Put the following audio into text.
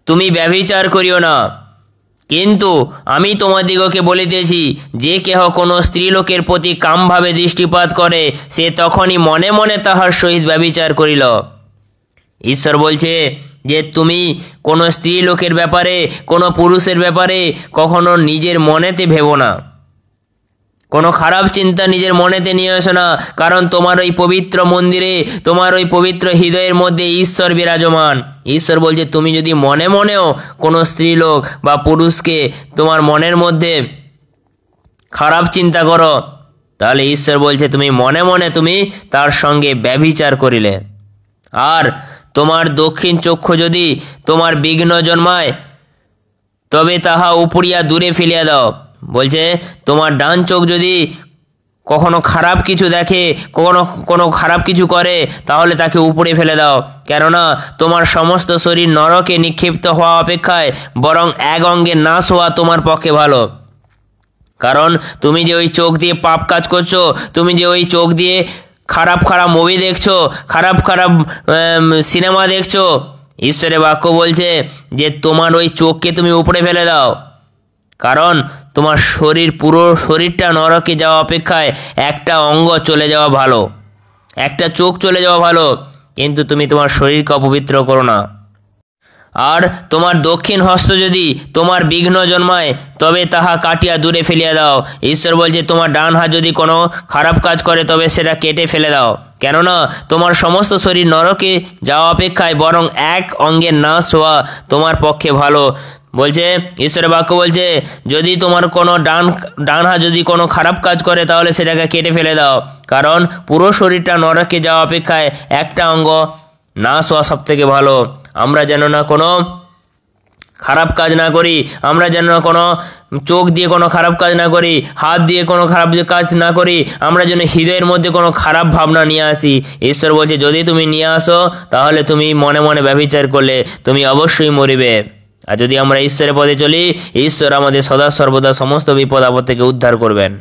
তুমি ব্যভিচার করিও না। কিন্তু আমি তোমাদিগকে বলিতেছি, যে কেহ কোনো স্ত্রীলোকের প্রতি কামভাবে দৃষ্টিপাত করে, সে তখনই মনে মনে তাহার সহিত ব্যভিচার করিল। ঈশ্বর বলছে যে তুমি কোনো স্ত্রী লোকের ব্যাপারে, কোনো পুরুষের ব্যাপারে কখনো নিজের মনেতে ভেবো না, কোনো খারাপ চিন্তা নিজের মনেতে নিয়ে আসো না। কারণ তোমার ওই পবিত্র মন্দিরে, তোমার ওই পবিত্র হৃদয়ের মধ্যে ঈশ্বর বিরাজমান। ঈশ্বর বলছে তুমি যদি মনে মনেও কোনো স্ত্রীলোক বা পুরুষকে তোমার মনের মধ্যে খারাপ চিন্তা করো, তাহলে ঈশ্বর বলছে তুমি মনে মনে তুমি তার সঙ্গে ব্যভিচার করিলে। আর তোমার দক্ষিণ চক্ষু যদি তোমার বিঘ্ন জন্মায়, তবে তাহা উপড়িয়া দূরে ফেলিয়া দাও। বলছে তোমার ডান চোখ যদি কখনো খারাপ কিছু দেখে, কোনো খারাপ কিছু করে, তাহলে তাকে উপড়ে ফেলে দাও। কেননা তোমার সমস্ত শরীর নরকে নিক্ষিপ্ত হওয়া অপেক্ষায় বরং এক অঙ্গে নাশ হওয়া তোমার পক্ষে ভালো। কারণ তুমি যে ওই চোখ দিয়ে পাপ কাজ করছো, তুমি যে ওই চোখ দিয়ে খারাপ খারাপ মুভি দেখছো, খারাপ খারাপ সিনেমা দেখছো, ঈশ্বরের বাক্য বলছে যে তোমার ওই চোখকে তুমি উপড়ে ফেলে দাও। কারণ তোমার পুরো শরীরটা নরকে যাওয়া অপেক্ষায় একটা অঙ্গ চলে যাওয়া ভালো, একটা চোখ চলে যাওয়া ভালো। কিন্তু তুমি তোমার শরীরকে অপবিত্র করো না। আর তোমার দক্ষিণ হস্ত যদি তোমার বিঘ্ন জন্মায়, তবে তাহা কাটিয়া দূরে ফেলিয়া দাও। ঈশ্বর বলছে তোমার ডান হাত যদি কোনো খারাপ কাজ করে, তবে সেটা কেটে ফেলে দাও। কেননা তোমার সমস্ত শরীর নরকে যাওয়া অপেক্ষায় বরং এক অঙ্গের নাশ হওয়া তোমার পক্ষে ভালো। বলছে ঈশ্বরের বাক্য বলছে যদি তোমার কোনো ডান হাত যদি কোনো খারাপ কাজ করে, তাহলে সেটাকে কেটে ফেলে দাও। কারণ পুরো শরীরটা নরকে যাওয়া অপেক্ষায় একটা অঙ্গ নাশ হওয়া সব থেকে ভালো। আমরা যেন না কোনো খারাপ কাজ না করি, আমরা যেন কোনো চোখ দিয়ে কোনো খারাপ কাজ না করি, হাত দিয়ে কোনো খারাপ কাজ না করি, আমরা যেন হৃদয়ের মধ্যে কোনো খারাপ ভাবনা নিয়ে আসি। ঈশ্বর বলছে যদি তুমি নিয়ে আসো, তাহলে তুমি মনে মনে ব্যভিচার করলে তুমি অবশ্যই মরিবে। আর যদি আমরা ঈশ্বরের পথে চলি, ঈশ্বর আমাদের সদা সর্বদা সমস্ত বিপদ আপদ থেকে উদ্ধার করবেন।